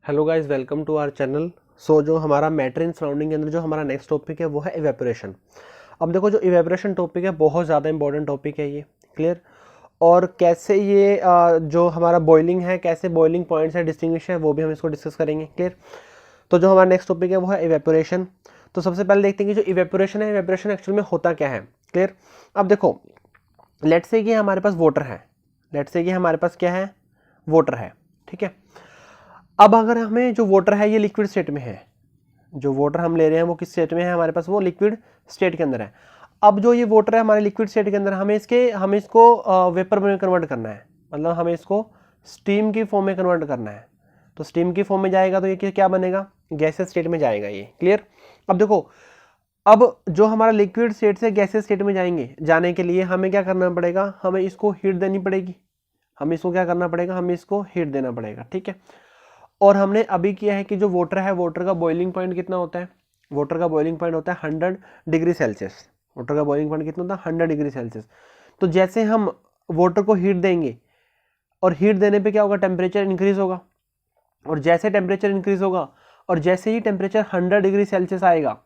Hello guys, welcome to our channel. So जो हमारा matter in surrounding के अंदर जो हमारा नेक्स्ट टॉपिक है वो है इवेपोरेशन। अब देखो, जो इवेपोरेशन टॉपिक है बहुत ज़्यादा इंपॉर्टेंट टॉपिक है ये। क्लियर। और कैसे ये जो हमारा बॉइलिंग है, कैसे बॉइलिंग पॉइंट्स है, डिस्टिंग्विश है, वो भी हम इसको डिस्कस करेंगे। क्लियर। तो जो हमारा नेक्स्ट टॉपिक है वो है इवेपोरेशन। तो सबसे पहले देखते हैं कि जो इवेपोरेशन है, इवेपोरेशन एक्चुअल में होता क्या है। क्लियर। अब देखो, लेट्स से कि हमारे पास वाटर है। लेट्स से कि हमारे पास क्या है, वाटर है। ठीक है। अब अगर हमें जो वाटर है ये लिक्विड स्टेट में है, जो वाटर हम ले रहे हैं वो किस स्टेट में है हमारे पास, वो लिक्विड स्टेट के अंदर है। अब जो ये वाटर है हमारे लिक्विड स्टेट के अंदर, हमें इसको वेपर में कन्वर्ट करना है, मतलब हमें इसको स्टीम की फॉर्म में कन्वर्ट करना है। तो स्टीम की फॉर्म में जाएगा तो ये क्या बनेगा, गैसेस स्टेट में जाएगा ये। क्लियर। अब देखो, अब जो हमारा लिक्विड स्टेट से गैसेस स्टेट में जाने के लिए हमें क्या करना पड़ेगा, हमें इसको हीट देनी पड़ेगी। हमें इसको क्या करना पड़ेगा, हमें इसको हीट देना पड़ेगा। ठीक है। और हमने अभी किया है कि जो वाटर है, वाटर का बॉइलिंग पॉइंट कितना होता है, वाटर का बॉइलिंग पॉइंट होता है 100 डिग्री सेल्सियस। वाटर का बॉइलिंग पॉइंट कितना होता है, 100 डिग्री सेल्सियस। तो जैसे हम वाटर को हीट देंगे और हीट देने पे क्या होगा, टेम्परेचर इंक्रीज होगा। और जैसे टेम्परेचर इंक्रीज होगा और जैसे ही टेम्परेचर 100 डिग्री सेल्सियस आएगा,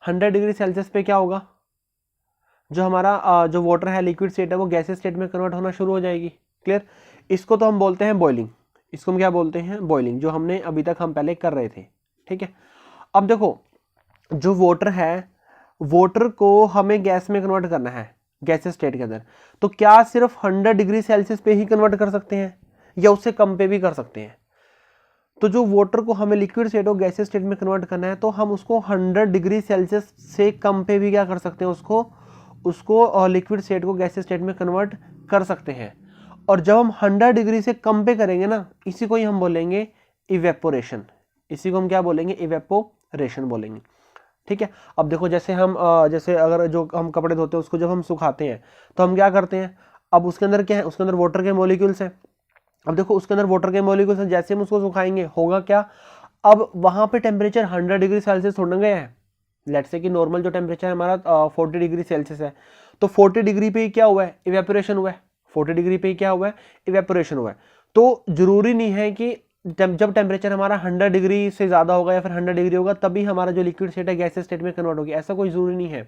100 डिग्री सेल्सियस पे क्या होगा, जो हमारा जो वाटर है लिक्विड स्टेट है वो गैसेस स्टेट में कन्वर्ट होना शुरू हो जाएगी। क्लियर। इसको तो हम बोलते हैं बॉइलिंग। इसको हम क्या बोलते हैं, बॉइलिंग, जो हमने अभी तक हम पहले कर रहे थे। ठीक है। अब देखो, जो वाटर है, वाटर को हमें गैस में कन्वर्ट करना है, गैसेस स्टेट के अंदर। तो क्या सिर्फ 100 डिग्री सेल्सियस पे ही कन्वर्ट कर सकते हैं या उससे कम पे भी कर सकते हैं। तो जो वाटर को हमें लिक्विड स्टेट और गैसेस स्टेट में कन्वर्ट करना है तो हम उसको 100 डिग्री सेल्सियस से कम पे भी क्या कर सकते हैं, उसको लिक्विड स्टेट को गैसेस स्टेट में कन्वर्ट कर सकते हैं। और जब हम 100 डिग्री से कम पे करेंगे ना, इसी को ही हम बोलेंगे इवेपोरेशन। इसी को हम क्या बोलेंगे, इवेपोरेशन बोलेंगे। ठीक है। अब देखो, जैसे अगर जो हम कपड़े धोते हैं उसको जब हम सुखाते हैं तो हम क्या करते हैं, अब उसके अंदर क्या है, उसके अंदर वाटर के मॉलिक्यूल्स हैं। अब देखो, उसके अंदर वाटर के मॉलिक्यूल्स हैं, जैसे हम उसको सुखाएंगे होगा क्या, अब वहां पे टेम्परेचर 100 डिग्री सेल्सियस छोड़ने गए हैं। लेट्स से कि नॉर्मल जो टेम्परेचर है हमारा 40 डिग्री सेल्सियस है, तो 40 डिग्री पे ही क्या हुआ है, इवेपोरेशन हुआ है। 40 डिग्री पे ही क्या हुआ है, इवेपोरेशन हुआ है। तो जरूरी नहीं है कि जब टेम्परेचर हमारा 100 डिग्री से ज्यादा होगा या फिर 100 डिग्री होगा तभी हमारा जो लिक्विड स्टेट है गैसेस स्टेट में कन्वर्ट होगी, ऐसा कोई जरूरी नहीं है।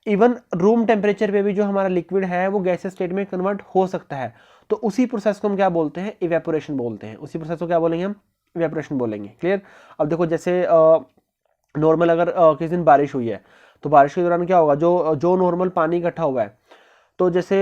इवन रूम टेम्परेचर पे भी जो हमारा लिक्विड है वो गैसेस स्टेट में कन्वर्ट हो सकता है। तो उसी प्रोसेस को हम क्या बोलते हैं, इवेपोरेशन बोलते हैं। उसी प्रोसेस को क्या बोलेंगे हम, इवेपोरेशन बोलेंगे। क्लियर। अब देखो, जैसे नॉर्मल अगर किसी दिन बारिश हुई है तो बारिश के दौरान क्या होगा, जो जो नॉर्मल पानी इकट्ठा हुआ है, तो जैसे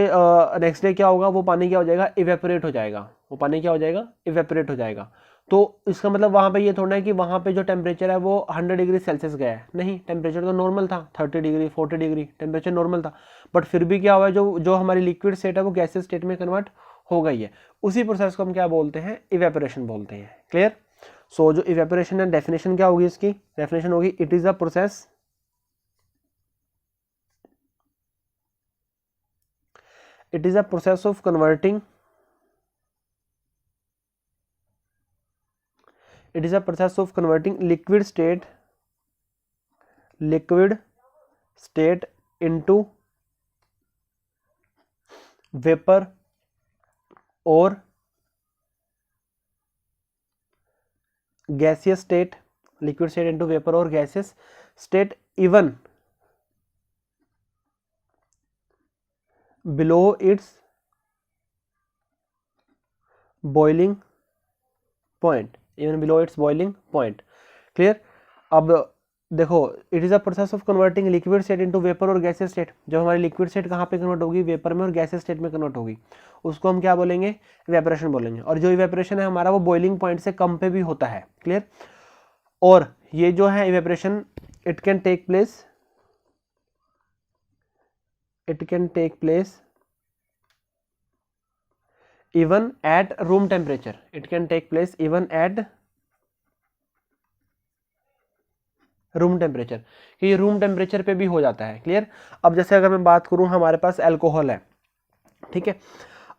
नेक्स्ट डे क्या होगा, वो पानी क्या हो जाएगा, इवेपोरेट हो जाएगा। वो पानी क्या हो जाएगा, इवेपोरेट हो जाएगा। तो इसका मतलब वहां पे ये थोड़ा है कि वहां पे जो टेम्परेचर है वो 100 डिग्री सेल्सियस गया है, नहीं, टेम्परेचर तो नॉर्मल था, 30 डिग्री 40 डिग्री टेम्परेचर नॉर्मल था। बट फिर भी क्या हुआ है, जो जो हमारी लिक्विड स्टेट है वो गैसेस स्टेट में कन्वर्ट हो गई है। उसी प्रोसेस को हम क्या बोलते हैं, इवेपोरेशन बोलते हैं। क्लियर। सो जो इवेपोरेशन है, डेफिनेशन क्या होगी इसकी, डेफिनेशन होगी, it is a process, it is a process of converting liquid state into vapor or gaseous state, liquid state into vapor or gaseous state even below its boiling point, clear. अब देखो, it is a process of converting liquid state into vapour और gases state. जब हमारी liquid state कहाँ पे convert होगी, vapour में और गैसेस स्टेट में कन्वर्ट होगी, उसको हम क्या बोलेंगे, इवेपोरेशन बोलेंगे। और जो इवेपोरेशन है हमारा वो बॉइलिंग पॉइंट से कम पे भी होता है। क्लियर। और ये जो है evaporation, it can take place even at room temperature, it can take place even at room temperature, कि ये रूम टेम्परेचर पे भी हो जाता है। क्लियर। अब जैसे अगर मैं बात करूं, हमारे पास अल्कोहल है, ठीक है।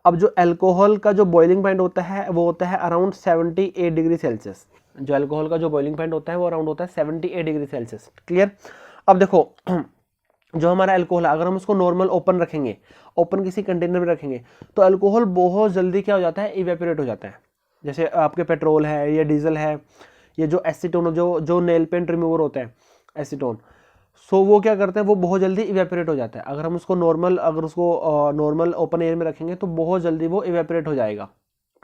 अब जो अल्कोहल का जो बॉइलिंग पॉइंट होता है वो होता है अराउंड 78 डिग्री सेल्सियस। जो अल्कोहल का जो बॉइलिंग पॉइंट होता है वो अराउंड होता है 78 डिग्री सेल्सियस। क्लियर। अब देखो, जो हमारा अल्कोहल है, अगर हम उसको नॉर्मल ओपन रखेंगे, ओपन किसी कंटेनर में रखेंगे, तो अल्कोहल बहुत जल्दी क्या हो जाता है, इवेपोरेट हो जाता है। जैसे आपके पेट्रोल है या डीजल है, ये जो एसीटोन, जो नेल पेंट रिमूवर होता है एसीटोन, सो वो क्या करते हैं, वो बहुत जल्दी इवेपोरेट हो जाता है। अगर हम उसको नॉर्मल ओपन एयर में रखेंगे तो बहुत जल्दी वो इवेपोरेट हो जाएगा।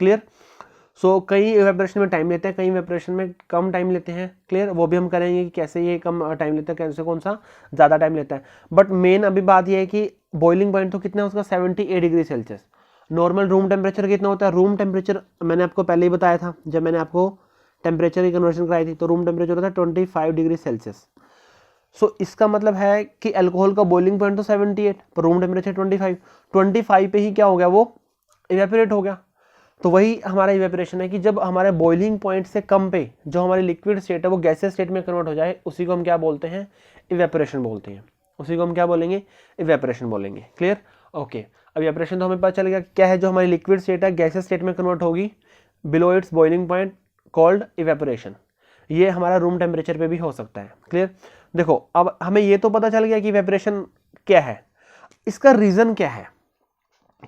क्लियर। सो कई इवेपोरेशन में टाइम लेते हैं, कई इवेपोरेशन में कम टाइम लेते हैं। क्लियर, वो भी हम करेंगे कि कैसे ये कम टाइम लेते हैं, कैसे कौन सा ज़्यादा टाइम लेता है। बट मेन अभी बात ये है कि बॉइलिंग पॉइंट तो कितना है उसका, 78 degree Celsius. Normal room temperature कितना होता है, रूम टेम्परेचर मैंने आपको पहले ही बताया था जब मैंने आपको टेम्परेचर की कन्वर्शन कराई थी, तो रूम टेम्परेचर होता है 25 डिग्री सेल्सियस। सो इसका मतलब है कि अल्कोहल का बॉइलिंग पॉइंट तो 78 पर रूम टेम्परेचर 25 पे ही क्या हो गया, वो इवेपोरेट हो गया। तो वही हमारा इवेपोरेशन है कि जब हमारे बॉइलिंग पॉइंट से कम पे जो हमारी लिक्विड स्टेट है वो गैसेस स्टेट में कन्वर्ट हो जाए, उसी को हम क्या बोलते हैं, इवेपोरेशन बोलते हैं। उसी को हम क्या बोलेंगे, इवेपोरेशन बोलेंगे। Clear, okay. अब इवेपोरेशन तो हमें पता चल गया क्या है, जो हमारी लिक्विड स्टेट है गैसेस स्टेट में कन्वर्ट होगी below it's boiling point, called evaporation. ये हमारा रूम टेम्परेचर पे भी हो सकता है। क्लियर। देखो अब हमें ये तो पता चल गया कि इवेपोरेशन क्या है, इसका रीजन क्या है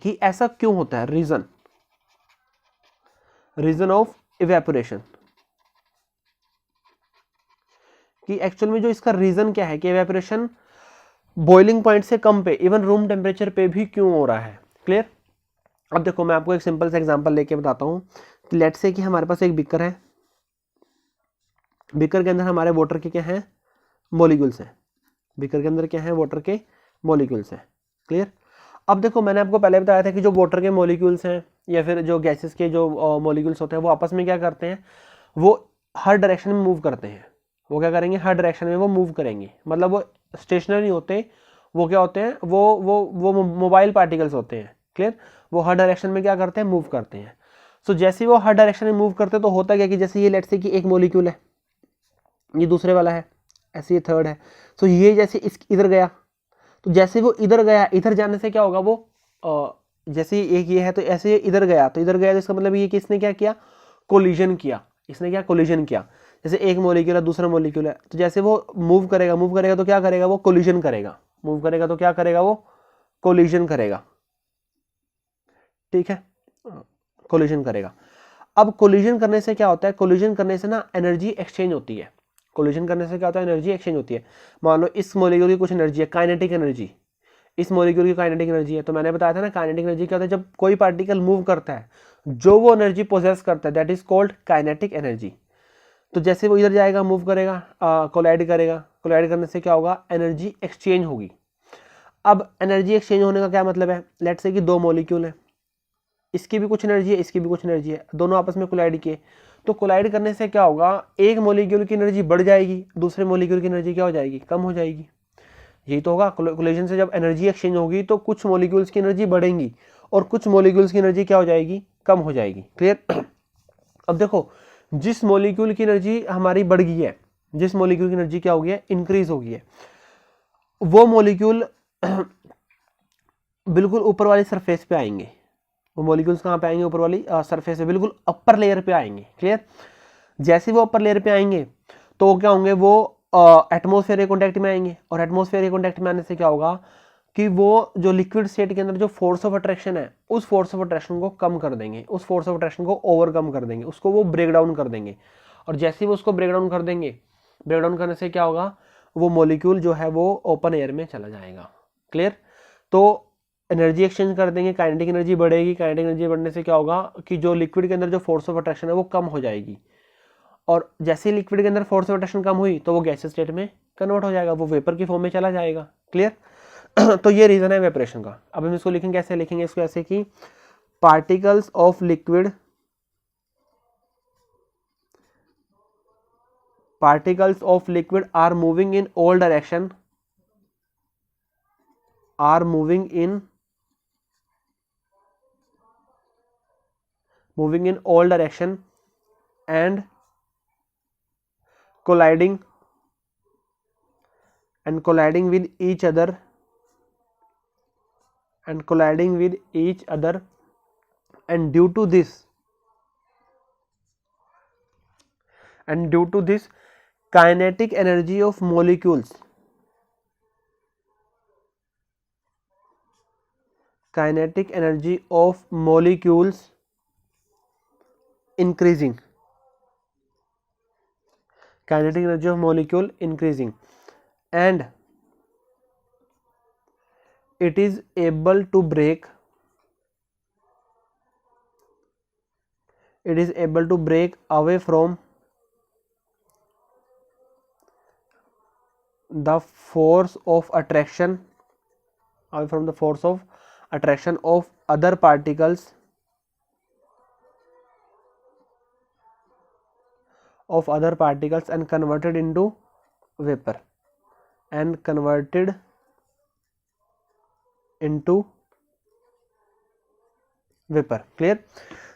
कि ऐसा क्यों होता है, रीजन ऑफ इवेपोरेशन, कि एक्चुअल में जो इसका रीजन क्या है कि इवेपोरेशन बॉइलिंग पॉइंट से कम पे, इवन रूम टेम्परेचर पे भी क्यों हो रहा है। क्लियर। अब देखो मैं आपको एक सिंपल सा एग्जांपल लेके बताता हूं। लेट्स से कि हमारे पास एक बीकर है, बीकर के अंदर हमारे वाटर के क्या हैं, मॉलिक्यूल्स हैं। बीकर के अंदर क्या है, वाटर के मॉलिक्यूल्स हैं। क्लियर। अब देखो मैंने आपको पहले बताया था कि जो वाटर के मॉलिक्यूल्स हैं या फिर जो गैसेस के जो मॉलिक्यूल्स होते हैं वो आपस में क्या करते हैं, वो हर डायरेक्शन में मूव करते हैं। वो क्या करेंगे, हर डायरेक्शन में वो मूव करेंगे, मतलब वो स्टेशनरी होते, वो क्या होते हैं, वो मोबाइल पार्टिकल्स होते हैं। क्लियर। वो हर डायरेक्शन में क्या करते हैं, मूव करते हैं। सो जैसे वो हर डायरेक्शन में मूव करते हैं तो होता क्या कि जैसे ये लेट्स से कि एक मॉलिक्यूल है, ये दूसरे वाला है, ऐसे ये थर्ड है। सो ये जैसे इस इधर गया, तो जैसे वो इधर गया, इधर जाने से क्या होगा, वो जैसे एक ये है तो ऐसे ये इधर गया, तो इधर गया तो इसका मतलब ये कि इसने क्या किया, कोलिजन किया। इसने क्या, कोलिजन किया। जैसे एक मॉलिक्यूल है दूसरा मॉलिक्यूल है, तो जैसे वो मूव करेगा तो क्या करेगा, वो कोलिजन करेगा। मूव करेगा तो क्या करेगा, वो कोलिजन करेगा। ठीक है, कोलिजन करेगा। अब कोलिजन करने से क्या होता है, कोलिजन करने से ना एनर्जी एक्सचेंज होती है। कोलिजन करने से क्या होता है, एनर्जी एक्सचेंज होती है। मान लो इस मॉलिक्यूल की कुछ एनर्जी है, काइनेटिक एनर्जी, इस मॉलिक्यूल की काइनेटिक एनर्जी है। तो मैंने बताया था ना, काइनेटिक एनर्जी क्या होता है, जब कोई पार्टिकल मूव करता है जो वो एनर्जी पोजेस करता है, that is called kinetic energy. तो जैसे वो इधर जाएगा, मूव करेगा, कोलाइड करेगा, कोलाइड करने से क्या होगा, एनर्जी एक्सचेंज होगी। अब एनर्जी एक्सचेंज होने का क्या मतलब है, लेट्स से कि दो मॉलिक्यूल है, इसकी भी कुछ एनर्जी है, इसकी भी कुछ एनर्जी है, दोनों आपस में कोलाइड किए, तो कोलाइड करने से क्या होगा, एक मॉलिक्यूल की एनर्जी बढ़ जाएगी, दूसरे मॉलिक्यूल की एनर्जी क्या हो जाएगी, कम हो जाएगी। यही तो होगा, कोलिजन से जब एनर्जी एक्सचेंज होगी तो कुछ मॉलिक्यूल्स की एनर्जी बढ़ेंगी और कुछ मॉलिक्यूल्स की एनर्जी क्या हो जाएगी, कम हो जाएगी। क्लियर। अब देखो जिस मॉलिक्यूल की एनर्जी हमारी बढ़ गई है, जिस मॉलिक्यूल की एनर्जी क्या हो गई है, इंक्रीज हो गई है, वो मॉलिक्यूल बिल्कुल ऊपर वाली सरफेस पे आएंगे। वो मॉलिक्यूल्स कहाँ पे आएंगे, ऊपर वाली सरफेस पे, बिल्कुल अपर लेयर पे आएंगे। क्लियर। जैसे वो अपर लेयर पे आएंगे तो वो क्या होंगे, वो एटमोस्फेयर के कॉन्टैक्ट में आएंगे, और एटमोस्फेयर के कॉन्टैक्ट में आने से क्या होगा कि वो जो लिक्विड स्टेट के अंदर जो फोर्स ऑफ अट्रैक्शन है, उस फोर्स ऑफ अट्रैक्शन को कम कर देंगे, उस फोर्स ऑफ अट्रैक्शन को ओवरकम कर देंगे, उसको वो ब्रेक डाउन कर देंगे। और जैसे ही वो उसको ब्रेक डाउन कर देंगे, ब्रेक डाउन करने से क्या होगा, वो मॉलिक्यूल जो है वो ओपन एयर में चला जाएगा। क्लियर। तो एनर्जी एक्सचेंज कर देंगे, काइनेटिक एनर्जी बढ़ेगी, काइनेटिक एनर्जी बढ़ने से क्या होगा कि जो लिक्विड के अंदर जो फोर्स ऑफ अट्रैक्शन है वो कम हो जाएगी, और जैसे ही लिक्विड के अंदर फोर्स ऑफ अट्रैक्शन कम हुई तो वो गैस स्टेट में कन्वर्ट हो जाएगा, वो वेपर की फॉर्म में चला जाएगा। क्लियर। तो ये रीजन है इवेपोरेशन का। अब हम इसको लिखेंगे, कैसे लिखेंगे इसको, ऐसे कि particles of liquid, particles of liquid are moving in all direction, are moving in all direction and colliding with each other, and due to this kinetic energy of molecules, increasing, kinetic energy of molecule increasing, and it is able to break away from the force of attraction of other particles and converted into vapor clear.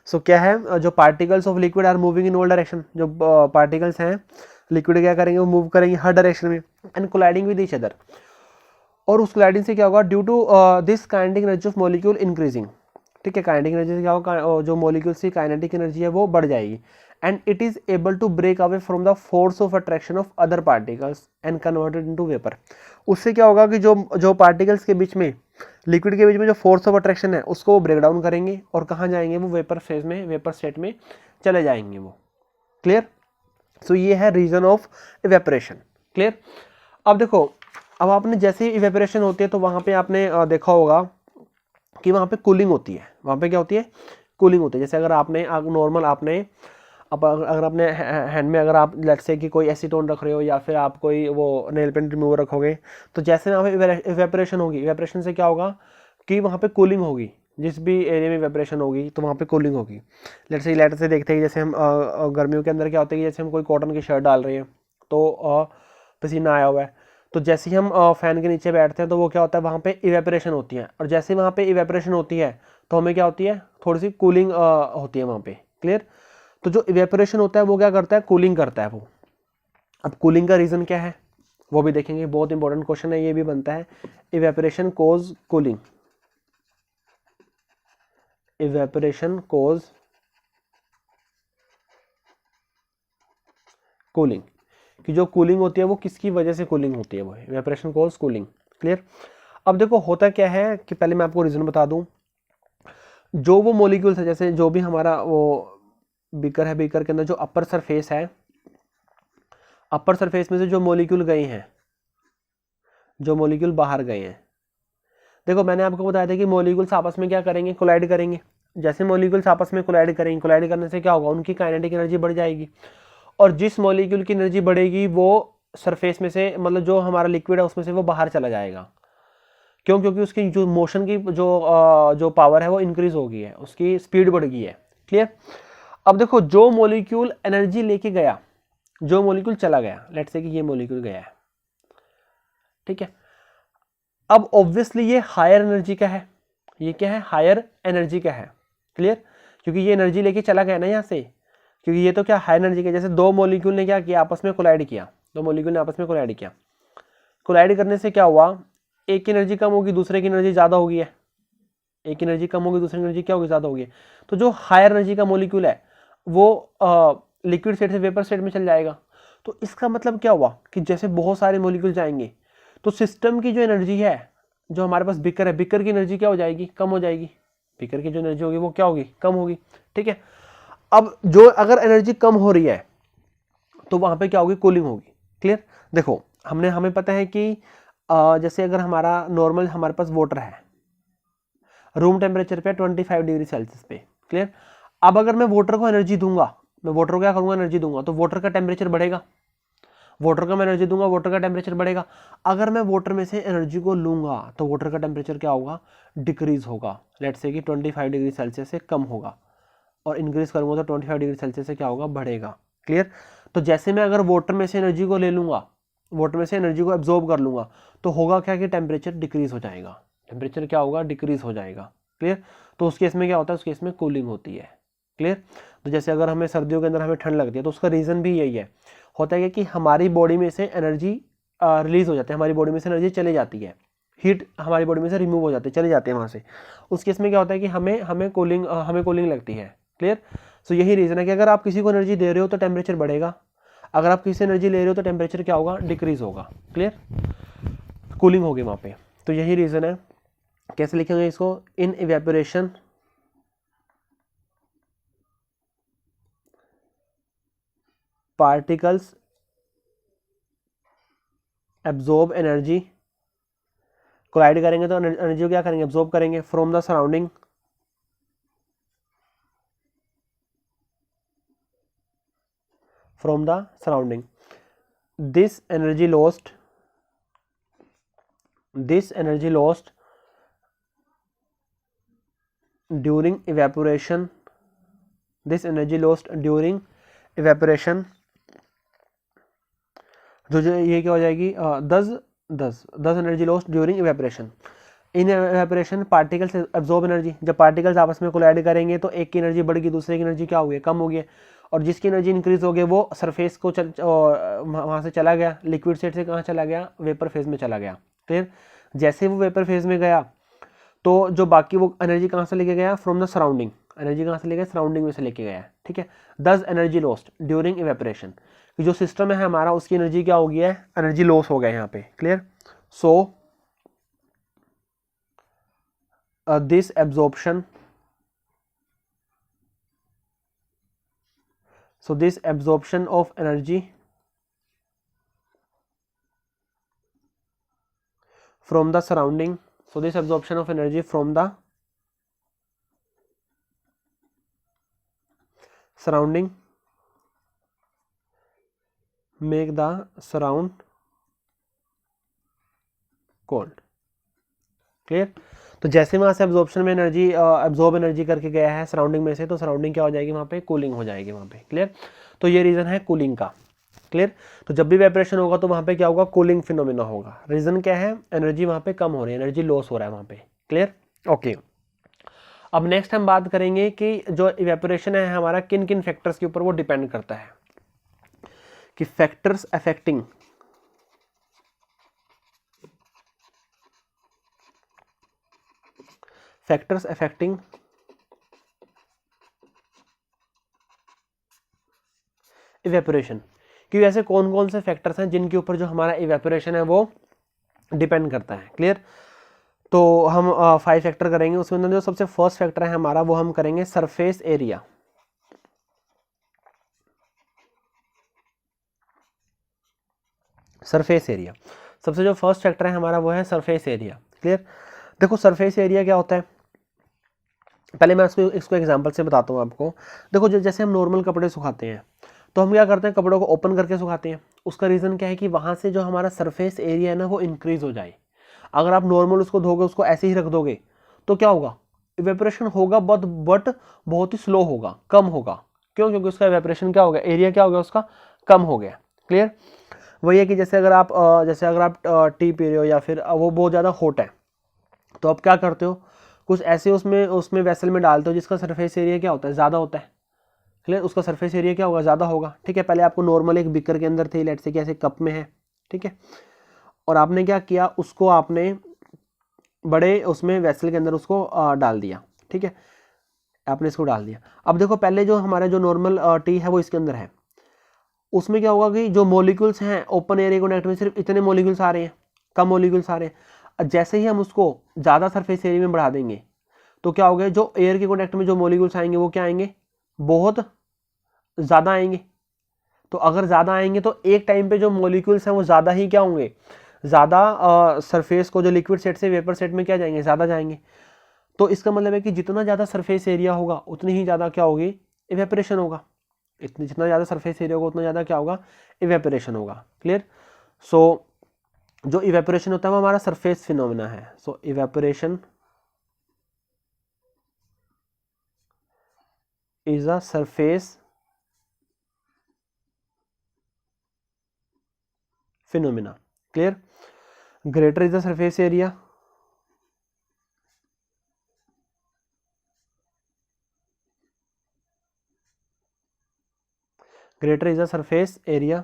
So क्या है, जो particles of liquid are moving in all direction, जो particles हैं liquid क्या करेंगे, वो move करेंगे हर डायरेक्शन में and colliding with each other, और उस कोलाइडिंग से क्या होगा, due to this kinetic energy of molecule increasing, ठीक है, काइनेटिक एनर्जी से क्या होगा, जो मॉलिक्यूल्स की काइनेटिक एनर्जी है वो बढ़ जाएगी, and it is able to break away from the force of attraction of other particles and converted into vapour. उससे क्या होगा कि जो पार्टिकल्स के बीच में, लिक्विड के बीच में जो फोर्स ऑफ अट्रैक्शन है उसको वो ब्रेक डाउन करेंगे और कहाँ जाएंगे, वो वेपर स्टेट में चले जाएंगे वो। क्लियर। सो ये है रीजन ऑफ इवेपोरेशन। क्लियर। अब देखो, अब आपने जैसे ही इवेपोरेशन होती है तो वहाँ पे आपने देखा होगा कि वहाँ पे कूलिंग होती है। वहाँ पे क्या होती है, कूलिंग होती है। जैसे अगर आपने नॉर्मल अगर अपने हैंड में अगर आप लेट्स से कि कोई एसीटोन रख रहे हो या फिर आप कोई वो नेल पेंट रिमूवर रखोगे, तो जैसे वहाँ पे इवेपोरेशन होगी, इवेपोरेशन से क्या होगा कि वहाँ पे कूलिंग होगी। जिस भी एरिया में इवेपोरेशन होगी तो वहाँ पे कूलिंग होगी। लेट्स से देखते हैं जैसे हम गर्मियों के अंदर क्या होता है कि जैसे हम कोई कॉटन की शर्ट डाल रहे हैं तो पसीना आया हुआ है, तो जैसे ही हम फैन के नीचे बैठते हैं तो वो क्या होता है, वहाँ पे इवेपोरेशन होती है, और जैसे वहाँ पे इवेपोरेशन होती है तो हमें क्या होती है, थोड़ी सी कूलिंग होती है वहाँ पे। क्लियर। तो जो इवेपोरेशन होता है वो क्या करता है, कूलिंग करता है वो। अब कूलिंग का रीजन क्या है वो भी देखेंगे, बहुत इंपॉर्टेंट क्वेश्चन है ये भी बनता है। इवेपोरेशन कोज कूलिंग, इवेपोरेशन कोज कूलिंग, कि जो कूलिंग होती है वो किसकी वजह से कूलिंग होती है, वो इवेपोरेशन कोज कूलिंग। क्लियर। अब देखो होता क्या है कि पहले मैं आपको रीजन बता दूं, जो वो मॉलिक्यूल्स है, जैसे जो भी हमारा वो बीकर है, बीकर के अंदर जो अपर सरफेस है, अपर सरफेस में से जो मॉलिक्यूल गए हैं, जो मॉलिक्यूल बाहर गए हैं, देखो मैंने आपको बताया था कि मॉलिक्यूल्स आपस में क्या करेंगे, कोलाइड करेंगे। जैसे मॉलिक्यूल्स आपस में कोलाइड करेंगे, कोलाइड करने से क्या होगा, उनकी काइनेटिक एनर्जी बढ़ जाएगी, और जिस मॉलिक्यूल की एनर्जी बढ़ेगी वो सरफेस में से, मतलब जो हमारा लिक्विड है उसमें से वो बाहर चला जाएगा। क्यों? क्योंकि उसकी जो मोशन की जो पावर है वो इंक्रीज हो गई है, उसकी स्पीड बढ़ गई है। क्लियर। अब देखो, जो मॉलिक्यूल एनर्जी लेके गया, जो मॉलिक्यूल चला गया, लेट्स से कि ये मॉलिक्यूल गया है, ठीक है, अब ऑब्वियसली ये हायर एनर्जी का है, ये क्या है, हायर एनर्जी का है। क्लियर। क्योंकि ये एनर्जी लेके चला गया ना यहाँ से, क्योंकि ये तो क्या हायर एनर्जी का। जैसे दो मॉलिक्यूल ने क्या किया, आपस में कोलाइड किया, दो मॉलिक्यूल ने आपस में कोलाइड किया, कोलाइड करने से क्या हुआ, एक की एनर्जी कम होगी, दूसरे की एनर्जी ज़्यादा होगी है, एक एनर्जी कम होगी, दूसरी एनर्जी क्या होगी, ज़्यादा होगी। तो जो हायर एनर्जी का मॉलिक्यूल है वो लिक्विड स्टेट से वेपर स्टेट में चल जाएगा। तो इसका मतलब क्या हुआ कि जैसे बहुत सारे मॉलिक्यूल जाएंगे तो सिस्टम की जो एनर्जी है, जो हमारे पास बीकर है, बीकर की एनर्जी क्या हो जाएगी, कम हो जाएगी। बीकर की जो एनर्जी होगी वो क्या होगी, कम होगी। ठीक है। अब जो अगर एनर्जी कम हो रही है तो वहां पे क्या होगी, कूलिंग होगी। क्लियर। देखो हमें पता है कि जैसे अगर हमारा नॉर्मल हमारे पास वाटर है, रूम टेम्परेचर पे 25 डिग्री सेल्सियस पे। क्लियर। अब अगर मैं वाटर को एनर्जी दूंगा, मैं वाटर को क्या करूंगा, एनर्जी दूंगा, तो वाटर का टेम्परेचर बढ़ेगा। वाटर का मैं एनर्जी दूंगा, वाटर का टेम्परेचर बढ़ेगा। अगर मैं वाटर में से एनर्जी को लूंगा तो वाटर का टेम्परेचर क्या होगा, डिक्रीज होगा। लेट्स से कि 25 डिग्री सेल्सियस से कम होगा, और इंक्रीज करूंगा तो 25 डिग्री सेल्सियस से क्या होगा, बढ़ेगा। क्लियर। तो जैसे मैं अगर वाटर में से एनर्जी को ले लूंगा, वाटर में से एनर्जी को एब्जॉर्ब कर लूंगा, तो होगा क्या कि टेम्परेचर डिक्रीज हो जाएगा, टेम्परेचर क्या होगा, डिक्रीज हो जाएगा। क्लियर। तो उस केस में क्या होता है, उस केस में कूलिंग होती है। क्लियर। तो जैसे अगर हमें सर्दियों के अंदर हमें ठंड लगती है तो उसका रीजन भी यही है, होता है कि हमारी बॉडी में से एनर्जी रिलीज हो जाती है, हमारी बॉडी में से एनर्जी चले जाती है, हीट हमारी बॉडी में से रिमूव हो जाती है, चले जाते हैं वहाँ से। उस केस में क्या होता है कि हमें कूलिंग लगती है। क्लियर। सो यही रीज़न है कि अगर आप किसी को एनर्जी दे रहे हो तो टेम्परेचर बढ़ेगा, अगर आप किसी से एनर्जी ले रहे हो तो टेम्परेचर क्या होगा, डिक्रीज होगा। क्लियर। कूलिंग होगी वहाँ पे। तो यही रीज़न है। कैसे लिखेंगे इसको, in evaporation particles absorb energy, collide करेंगे तो एनर्जी को क्या करेंगे, एब्जॉर्ब करेंगे from the surrounding, from the surrounding. This energy lost during evaporation, this energy lost during evaporation, जो ये क्या हो जाएगी, 10 energy lost during evaporation. In evaporation particles absorb energy, जब पार्टिकल्स आपस में कोलाइड करेंगे तो एक की एनर्जी बढ़ गई, दूसरे की एनर्जी क्या हो गई, कम हो गई, और जिसकी एनर्जी इंक्रीज हो गई वो सरफेस को वहाँ से चला गया, लिक्विड स्टेट से कहाँ चला गया, वेपर फेज में चला गया। क्लियर। जैसे वो वेपर फेज में गया तो जो बाकी वो एनर्जी कहाँ से लेके गया, फ्रॉम द सराउंडिंग, एनर्जी कहाँ से लेके, सराउंडिंग में से लेके गया। ठीक है। 10 एनर्जी लॉस्ट ड्यूरिंग इवेपोरेशन, जो सिस्टम है हमारा उसकी एनर्जी क्या हो गई है, एनर्जी लॉस हो गया यहाँ पे। Clear. So this absorption, so this absorption of energy from the surrounding, so this absorption of energy from the surrounding make the surround cold। Clear. तो जैसे वहाँ से एब्जॉर्प्शन में एनर्जी एब्जॉर्ब एनर्जी करके गया है सराउंडिंग में से, तो सराउंडिंग क्या हो जाएगी, वहाँ पे कूलिंग हो जाएगी वहाँ पे। क्लियर। तो ये रीज़न है कूलिंग का। क्लियर। तो जब भी वेपरेशन होगा तो वहाँ पे क्या होगा, कूलिंग फिनोमेना होगा। रीज़न क्या है, एनर्जी वहाँ पे कम हो रही है, एनर्जी लॉस हो रहा है वहाँ पे। क्लियर। ओके। अब नेक्स्ट हम बात करेंगे कि जो इवेपोरेशन है हमारा किन किन फैक्टर्स के ऊपर वो डिपेंड करता है, कि फैक्टर्स अफेक्टिंग इवेपोरेशन, कि ऐसे कौन कौन से फैक्टर्स हैं जिनके ऊपर जो हमारा इवेपोरेशन है वो डिपेंड करता है। क्लियर। तो हम 5 फैक्टर करेंगे, उसमें अंदर जो सबसे फर्स्ट फैक्टर है हमारा वो हम करेंगे सरफेस एरिया। सरफेस एरिया सबसे जो फर्स्ट फैक्टर है हमारा वो है सरफेस एरिया। क्लियर। देखो सरफेस एरिया क्या होता है, पहले मैं इसको एग्जांपल से बताता हूँ आपको। देखो जैसे हम नॉर्मल कपड़े सुखाते हैं तो हम क्या करते हैं, कपड़ों को ओपन करके सुखाते हैं। उसका रीज़न क्या है कि वहाँ से जो हमारा सरफेस एरिया है ना वो इंक्रीज हो जाए। अगर आप नॉर्मल उसको धोगे, उसको ऐसे ही रख दोगे तो क्या होगा, इवेपोरेशन होगा बट बहुत ही स्लो होगा, कम होगा। क्यों, क्योंकि उसका इवेपोरेशन क्या हो गया, एरिया क्या हो गया उसका, कम हो गया। क्लियर। वही है कि जैसे अगर आप टी पी रहे हो या फिर वो बहुत ज़्यादा हॉट है तो आप क्या करते हो, कुछ ऐसे उसमें वेसल में डालते हो जिसका सरफेस एरिया क्या होता है, ज़्यादा होता है। क्लियर। उसका सरफेस एरिया क्या होगा, ज़्यादा होगा। ठीक है। पहले आपको नॉर्मल एक बिकर के अंदर थे, लेट से कैसे कप में है, ठीक है, और आपने क्या किया, उसको आपने बड़े उसमें वेसल के अंदर उसको डाल दिया। ठीक है। आपने इसको डाल दिया। अब देखो पहले जो हमारा जो नॉर्मल टी है वो इसके अंदर है, उसमें क्या होगा कि जो मॉलिक्यूल्स हैं ओपन एरिया कॉन्टैक्ट में सिर्फ इतने मॉलिक्यूल्स आ रहे हैं, कम मॉलिक्यूल्स आ रहे हैं। जैसे ही हम उसको ज़्यादा सरफेस एरिया में बढ़ा देंगे तो क्या होगा, जो एयर के कॉन्टैक्ट में जो मॉलिक्यूल्स आएंगे वो क्या आएंगे, बहुत ज़्यादा आएंगे। तो अगर ज़्यादा आएंगे तो एक टाइम पे जो मॉलिक्यूल्स हैं वो ज़्यादा ही क्या होंगे, ज़्यादा सरफेस को जो लिक्विड सेट से वेपर सेट में क्या जाएंगे, ज़्यादा जाएंगे। तो इसका मतलब है कि जितना ज़्यादा सरफेस एरिया होगा उतनी ही ज़्यादा क्या होगी, इवेपोरेशन होगा। जितना ज़्यादा सरफेस एरिया होगा उतना ज़्यादा क्या होगा, इवेपोरेशन होगा। क्लियर। सो जो इवेपोरेशन होता है वो हमारा सरफेस फिनोमेना है। So evaporation is a surface phenomena. Clear. Greater is the surface area, greater is the surface area,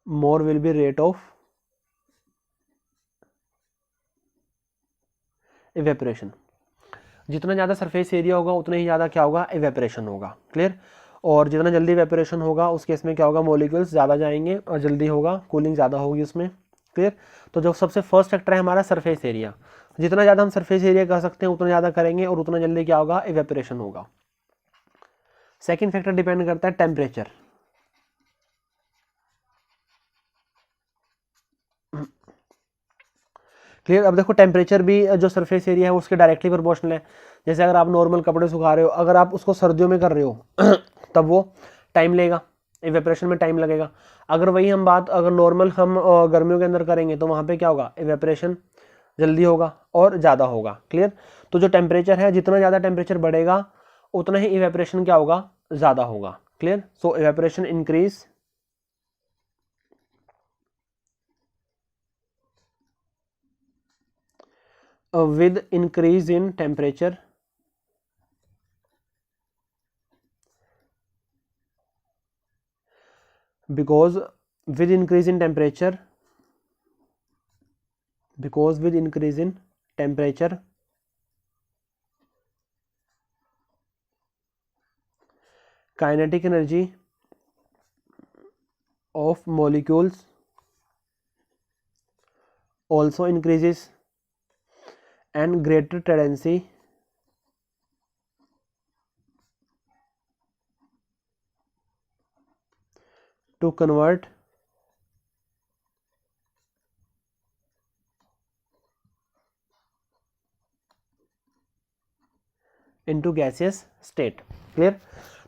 more will be rate of evaporation। जितना ज़्यादा सरफेस एरिया होगा उतना ही ज़्यादा क्या होगा, इवेपोरेशन होगा। क्लियर। और जितना जल्दी इवेपोरेशन होगा उस केस में क्या होगा, मॉलिक्यूल्स ज़्यादा जाएंगे और जल्दी होगा, कूलिंग ज़्यादा होगी उसमें। क्लियर। तो जो सबसे फर्स्ट फैक्टर है हमारा सरफेस एरिया, जितना ज़्यादा हम सरफेस एरिया कर सकते हैं उतना ज़्यादा करेंगे और उतना जल्दी क्या होगा, इवेपोरेशन होगा। सेकंड फैक्टर डिपेंड करता है टेम्परेचर। क्लियर। अब देखो टेम्परेचर भी जो सरफेस एरिया है उसके डायरेक्टली प्रोपोर्शनल है। जैसे अगर आप नॉर्मल कपड़े सुखा रहे हो, अगर आप उसको सर्दियों में कर रहे हो तब वो टाइम लेगा, इवेपोरेशन में टाइम लगेगा। अगर वही हम बात अगर नॉर्मल हम गर्मियों के अंदर करेंगे तो वहाँ पे क्या होगा, इवेपोरेशन जल्दी होगा और ज़्यादा होगा। क्लियर। तो जो टेम्परेचर है, जितना ज़्यादा टेम्परेचर बढ़ेगा उतना ही इवेपोरेशन क्या होगा, ज़्यादा होगा। Clear. So evaporation increase with increase in temperature because with increase in temperature kinetic energy of molecules also increases and greater tendency to convert into gaseous state। Clear.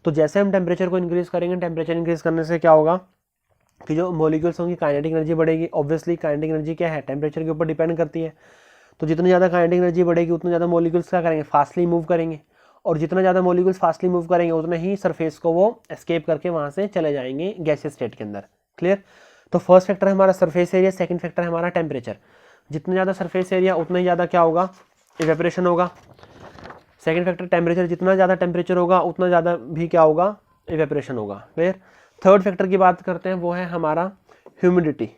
तो जैसे हम टेम्परेचर को इंक्रीज करेंगे, temperature increase करने से क्या होगा कि जो मॉलिक्यूल्स होंगी काइनेटिक एनर्जी बढ़ेगी। ऑब्वियसली काइनेटिक एनर्जी क्या है, टेम्परेचर के ऊपर डिपेंड करती है। तो जितनी ज़्यादा काइनेटिक एनर्जी बढ़ेगी उतना ज़्यादा मॉलिक्यूल्स क्या करेंगे, फास्टली मूव करेंगे। और जितना ज़्यादा मॉलिक्यूल्स फास्टली मूव करेंगे उतना ही सरफेस को वो एस्केप करके वहाँ से चले जाएंगे गैसियस स्टेट के अंदर। क्लियर। तो फर्स्ट फैक्टर है हमारा सरफेस एरिया, सेकंड फैक्टर है हमारा टेम्परेचर। जितना ज़्यादा सरफेस एरिया उतना ही ज़्यादा क्या होगा, इवेपोरेशन होगा। सेकंड फैक्टर टेम्परेचर, जितना ज़्यादा टेम्परेचर होगा उतना ज़्यादा भी क्या होगा, इवेपोरेशन होगा। क्लियर। थर्ड फैक्टर की बात करते हैं, वो है हमारा ह्यूमिडिटी।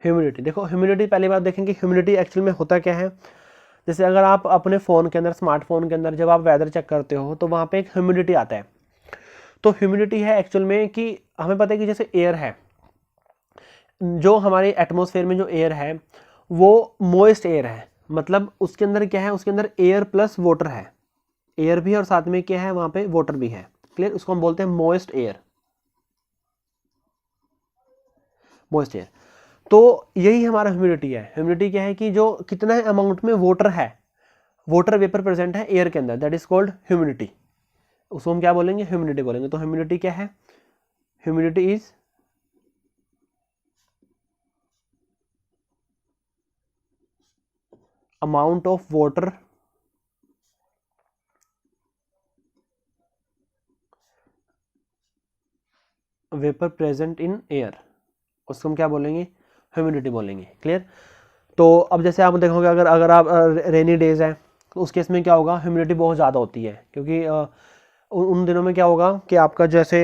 ह्यूमिडिटी देखो, ह्यूमिडिटी पहली बात देखेंगे, ह्यूमिडिटी एक्चुअल में होता क्या है। जैसे अगर आप अपने फ़ोन के अंदर, स्मार्टफोन के अंदर जब आप वेदर चेक करते हो तो वहाँ पे एक ह्यूमिडिटी आता है। तो ह्यूमिडिटी है एक्चुअल में कि हमें पता है कि जैसे एयर है, जो हमारे एटमॉस्फेयर में जो एयर है वो मॉइस्ट एयर है। मतलब उसके अंदर क्या है, उसके अंदर एयर प्लस वाटर है। एयर भी है और साथ में क्या है, वहाँ पे वाटर भी है। क्लियर। उसको हम बोलते हैं मॉइस्ट एयर, मॉइस्ट एयर। तो यही हमारा ह्यूमिडिटी है। ह्यूमिडिटी क्या है कि जो कितना अमाउंट में वाटर है, वाटर वेपर प्रेजेंट है एयर के अंदर, दैट इज कॉल्ड ह्यूमिडिटी। उसको हम क्या बोलेंगे, ह्यूमिडिटी बोलेंगे। तो ह्यूमिडिटी क्या है, humidity is amount of water vapour present in air, उसको हम क्या बोलेंगे, ह्यूमिडिटी बोलेंगे। क्लियर। तो अब जैसे आप देखोगे अगर अगर आप रेनी डेज है तो उस केस में क्या होगा, ह्यूमिडिटी बहुत ज़्यादा होती है, क्योंकि उन दिनों में क्या होगा कि आपका जैसे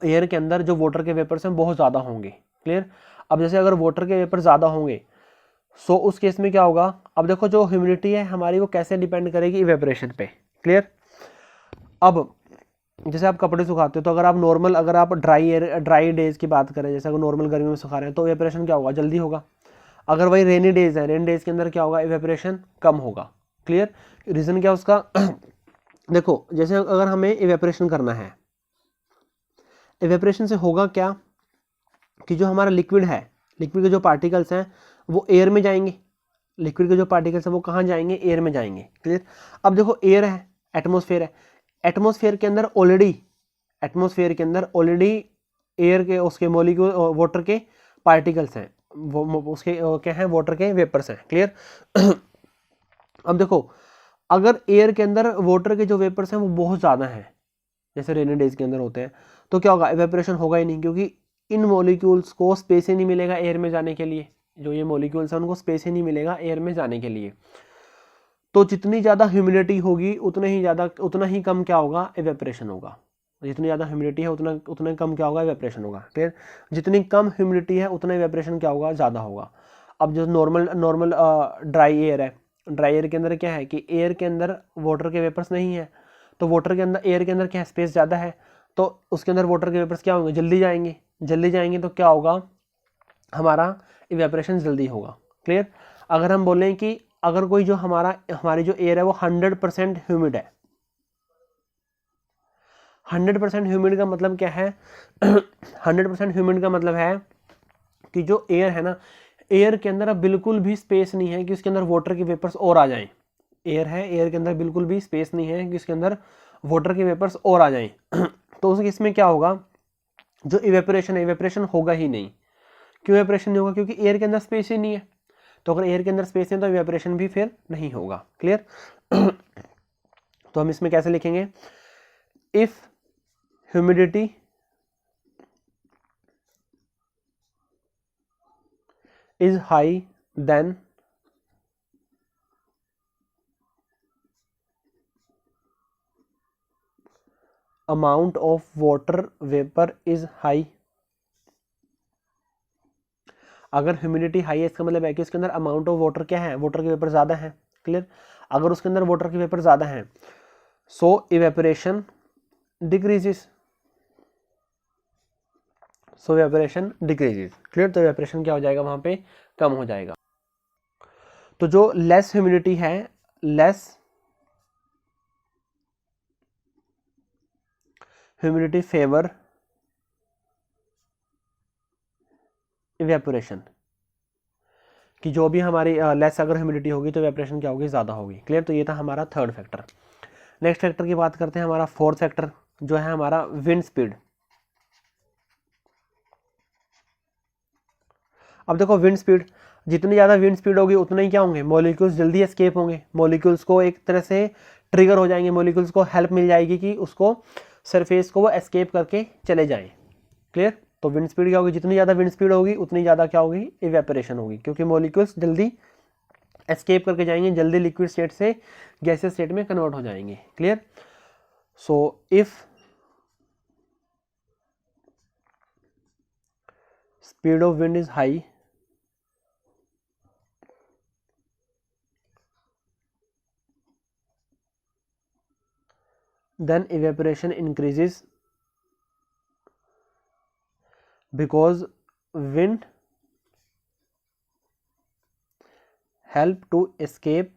एयर के अंदर जो वाटर के वेपर्स हैं बहुत ज़्यादा होंगे। क्लियर। अब जैसे अगर वाटर के वेपर ज़्यादा होंगे सो उस केस में क्या होगा, अब देखो जो ह्यूमिडिटी है हमारी वो कैसे डिपेंड करेगी, इवेपोरेशन पे। क्लियर। अब जैसे आप कपड़े सुखाते हो तो अगर आप नॉर्मल, अगर आप ड्राई डेज की बात करें, जैसे अगर नॉर्मल गर्मी में सुखा रहे हैं तो इवेपोरेशन क्या होगा, जल्दी होगा। अगर वही रेनी डेज है, रेनी डेज के अंदर क्या होगा, इवेपोरेशन कम होगा। क्लियर। रीज़न क्या उसका देखो, जैसे अगर हमें इवेपोरेशन करना है, इवेपोरेशन से होगा क्या कि जो हमारा लिक्विड है, लिक्विड के जो पार्टिकल्स हैं वो एयर में जाएंगे। लिक्विड के जो पार्टिकल्स हैं वो कहाँ जाएंगे, एयर में जाएंगे। क्लियर। अब देखो एयर है, एटमॉस्फेयर है, एटमॉस्फेयर के अंदर ऑलरेडी, एटमॉस्फेयर के अंदर ऑलरेडी एयर के उसके मॉलिक्यूल, वाटर के पार्टिकल्स हैं, वो उसके क्या हैं, वाटर के वेपर्स हैं। क्लियर। अब देखो अगर एयर के अंदर वाटर के जो वेपर्स हैं वो बहुत ज़्यादा हैं, जैसे रेनी डेज के अंदर होते हैं, तो क्या होगा, इवेपोरेशन होगा ही नहीं, क्योंकि इन मॉलिक्यूल्स को स्पेस ही नहीं मिलेगा एयर में जाने के लिए। जो ये मॉलिक्यूल्स हैं उनको स्पेस ही नहीं मिलेगा एयर में जाने के लिए। तो जितनी ज़्यादा ह्यूमिडिटी होगी उतना ही कम क्या होगा, इवेपोरेशन होगा। जितनी ज़्यादा ह्यूमिडिटी है उतना कम क्या होगा, इवेपोरेशन होगा। क्लियर। जितनी कम ह्यूमिडिटी है उतना इवेपोरेशन क्या होगा, ज़्यादा होगा। अब जो नॉर्मल ड्राई एयर है, ड्राई एयर के अंदर क्या है कि एयर के अंदर वाटर के वेपर्स नहीं है, तो वाटर के अंदर, एयर के अंदर क्या है, स्पेस ज़्यादा है, तो उसके अंदर वाटर के वेपर्स क्या होंगे, जल्दी जाएंगे तो क्या होगा, हमारा इवेपोरेशन जल्दी होगा। क्लियर। अगर हम बोलें कि अगर कोई जो हमारी जो एयर है वो 100% ह्यूमिड है, 100% ह्यूमिड का मतलब क्या है 100% ह्यूमिड का मतलब है कि जो एयर है ना, एयर के अंदर अब बिल्कुल भी स्पेस नहीं है कि उसके अंदर वाटर के वेपर्स और आ जाएं। एयर है, एयर के अंदर बिल्कुल भी स्पेस नहीं है कि उसके अंदर वाटर के वेपर्स और आ जाएं तो उस इसमें क्या होगा, जो इवेपोरेशन है, इवेपोरेशन होगा ही नहीं। क्यों इवेपोरेशन नहीं होगा? क्योंकि एयर के अंदर स्पेस ही नहीं है। तो अगर एयर के अंदर स्पेस नहीं है तो इवेपोरेशन भी फिर नहीं होगा। क्लियर? तो हम इसमें कैसे लिखेंगे, if humidity is high then amount of water vapor is high। अगर ह्यूमिडिटी हाई है इसका मतलब है कि उसके अंदर अमाउंट ऑफ वाटर क्या है, वाटर के वेपर ज़्यादा है। क्लियर? अगर उसके अंदर वाटर के वेपर ज़्यादा है सो इवेपोरेशन डिक्रीजेस, सो इवेपोरेशन डिक्रीजेस। क्लियर? तो इवेपोरेशन क्या हो जाएगा, वहाँ पे कम हो जाएगा। तो जो लेस ह्यूमिडिटी है, लेस ह्यूमिडिटी फेवर इवेपोरेशन, कि जो भी हमारी लेस अगर ह्यूमिडिटी होगी तो इवेपोरेशन क्या होगी, ज़्यादा होगी। क्लियर? तो ये था हमारा थर्ड फैक्टर। नेक्स्ट फैक्टर की बात करते हैं, हमारा फोर्थ फैक्टर जो है हमारा विंड स्पीड। अब देखो विंड स्पीड, जितनी ज़्यादा विंड स्पीड होगी उतने ही क्या होंगे, मॉलिक्यूल्स जल्दी एस्केप होंगे, मॉलिक्यूल्स को एक तरह से ट्रिगर हो जाएंगे, मॉलिक्यूल्स को हेल्प मिल जाएगी कि उसको सरफेस को वो एस्केप करके चले जाएं। क्लियर? तो विंड स्पीड क्या होगी, जितनी ज़्यादा विंड स्पीड होगी उतनी ज़्यादा क्या होगी, इवेपोरेशन होगी, क्योंकि मॉलिक्यूल्स जल्दी एस्केप करके जाएंगे, जल्दी लिक्विड स्टेट से गैसेस स्टेट में कन्वर्ट हो जाएंगे। Clear? So if speed of wind is high then evaporation increases because wind help to escape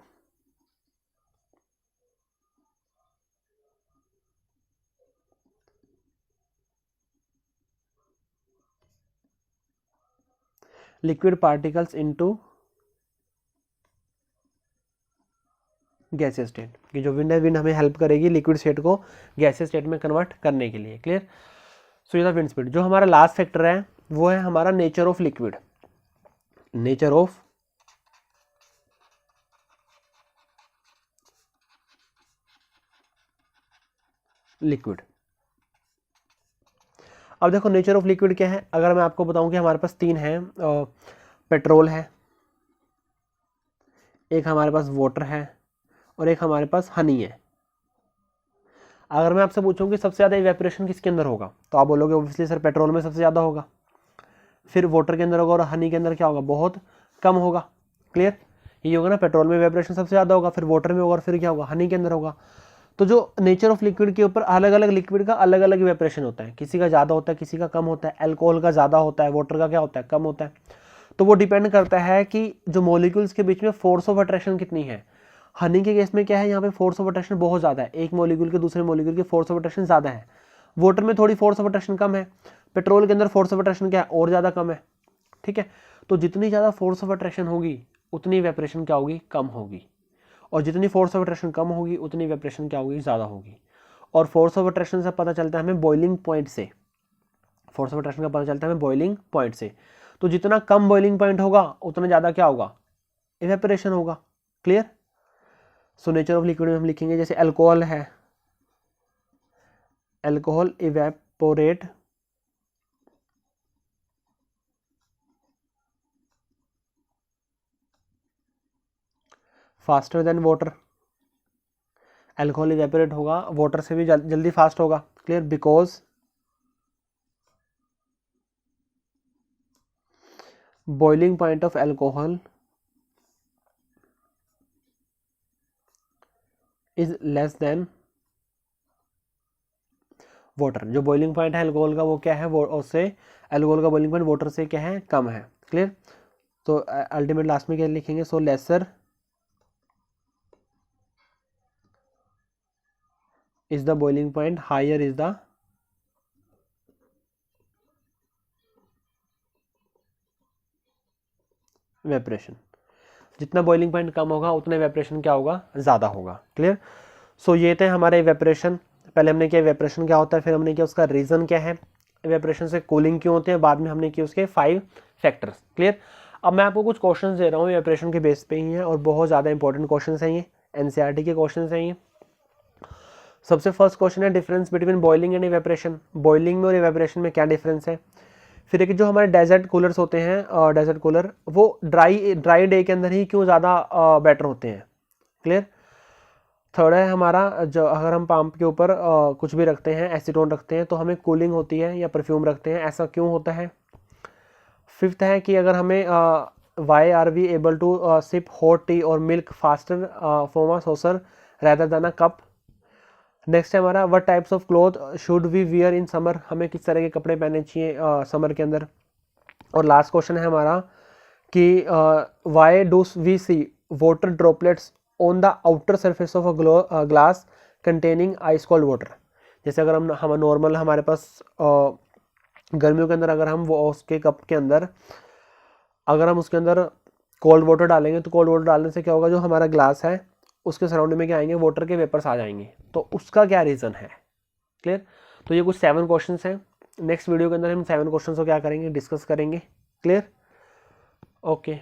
liquid particles into gases state, कि जो विंड है, विंड हमें हेल्प करेगी लिक्विड स्टेट को गैसेस स्टेट में कन्वर्ट करने के लिए। क्लियर? सो ये था विंड स्पीड। जो हमारा लास्ट फैक्टर है वो है हमारा nature of liquid, nature of liquid. अब देखो नेचर ऑफ लिक्विड क्या है, अगर मैं आपको बताऊं कि हमारे पास तीन हैं, पेट्रोल है, एक हमारे पास वाटर है और एक हमारे पास हनी है। अगर मैं आपसे पूछूं कि सबसे ज़्यादा इवेपोरेशन किसके अंदर होगा, तो आप बोलोगे ऑब्वियसली सर पेट्रोल में सबसे ज़्यादा होगा, फिर वाटर के अंदर होगा और हनी के अंदर क्या होगा, बहुत कम होगा। क्लियर? ये होगा ना, पेट्रोल में इवेपोरेशन सबसे ज़्यादा होगा, फिर वाटर में होगा और फिर क्या होगा, हनी के अंदर होगा। तो जो नेचर ऑफ लिक्विड के ऊपर अलग अलग लिक्विड का अलग अलग इवेपोरेशन होता है, किसी का ज़्यादा होता है, किसी का कम होता है, अल्कोहल का ज़्यादा होता है, वाटर का क्या होता है, कम होता है। तो वो डिपेंड करता है कि जो मॉलिक्यूल्स के बीच में फोर्स ऑफ अट्रैक्शन कितनी है। हनी के केस में क्या है, यहाँ पे फोर्स ऑफ अट्रैक्शन बहुत ज़्यादा है, एक मॉलिक्यूल के दूसरे मॉलिक्यूल की फोर्स ऑफ अट्रैक्शन ज़्यादा है। वाटर में थोड़ी फोर्स ऑफ अट्रैक्शन कम है, पेट्रोल के अंदर फोर्स ऑफ अट्रैक्शन क्या है, और ज़्यादा कम है। ठीक है? तो जितनी ज़्यादा फोर्स ऑफ अट्रैक्शन होगी उतनी इवेपोरेशन क्या होगी, कम होगी, और जितनी फोर्स ऑफ अट्रैक्शन कम होगी उतनी इवेपोरेशन क्या होगी, ज़्यादा होगी। और फोर्स ऑफ अट्रैक्शन से पता चलता है हमें बॉइलिंग पॉइंट से, फोर्स ऑफ अट्रैक्शन का पता चलता है हमें बॉइलिंग पॉइंट से। तो जितना कम बॉइलिंग पॉइंट होगा उतना ज़्यादा क्या होगा, इवेपोरेशन होगा। Clear? So nature of liquid में हम लिखेंगे जैसे अल्कोहल है, alcohol evaporate faster than water, alcohol evaporate होगा वाटर से भी जल्दी फास्ट होगा। Clear? Because boiling point of alcohol is less than water. जो बॉइलिंग पॉइंट है अल्कोहल का वो क्या है, वो उससे अल्कोहल का बॉइलिंग पॉइंट वाटर से क्या है, कम है। क्लियर? तो अल्टीमेट लास्ट में क्या लिखेंगे, so lesser is the boiling point, higher is the evaporation. जितना बॉइलिंग पॉइंट कम होगा उतना इवेपोरेशन क्या होगा, ज़्यादा होगा। क्लियर। सो ये थे हमारे इवेपोरेशन। पहले हमने किया इवेपोरेशन क्या होता है, फिर हमने किया उसका रीज़न क्या है, इवेपोरेशन से कूलिंग क्यों होते हैं, बाद में हमने किए उसके 5 फैक्टर्स। क्लियर। अब मैं आपको कुछ क्वेश्चंस दे रहा हूँ इवेपोरेशन के बेस पे ही है और बहुत ज़्यादा इंपॉर्टेंट क्वेश्चंस हैं ये, एनसीईआरटी के क्वेश्चंस हैं ये। सबसे फर्स्ट क्वेश्चन है difference between boiling and evaporation. Boiling में और इवेपोरेशन में क्या डिफरेंस है। फिर एक जो हमारे डेजर्ट कूलर्स होते हैं, डेजर्ट कूलर वो ड्राई डे के अंदर ही क्यों ज़्यादा बेटर होते हैं। क्लियर। थर्ड है हमारा, जो अगर हम पंप के ऊपर कुछ भी रखते हैं, एसीटोन रखते हैं, तो हमें कूलिंग होती है, या परफ्यूम रखते हैं, ऐसा क्यों होता है। फिफ्थ है कि अगर हमें why are we able to sip hot tea और milk faster from a saucer rather than a cup. Next है हमारा, what types of cloth should we wear in summer, हमें किस तरह के कपड़े पहनने चाहिए समर के अंदर। और लास्ट क्वेश्चन है हमारा कि why do we see water droplets on the outer surface of a glass containing ice cold water. जैसे अगर हम नॉर्मल हमारे पास गर्मियों के अंदर अगर हम वो उसके कप के अंदर अगर हम उसके अंदर कोल्ड वाटर डालेंगे, तो कोल्ड वाटर डालने से क्या होगा, जो हमारा ग्लास है उसके सराउंडिंग में क्या आएंगे, वाटर के वेपर्स आ जाएंगे। तो उसका क्या रीज़न है। क्लियर। तो ये कुछ 7 क्वेश्चंस हैं। नेक्स्ट वीडियो के अंदर हम 7 क्वेश्चंस को क्या करेंगे, डिस्कस करेंगे। क्लियर। ओके।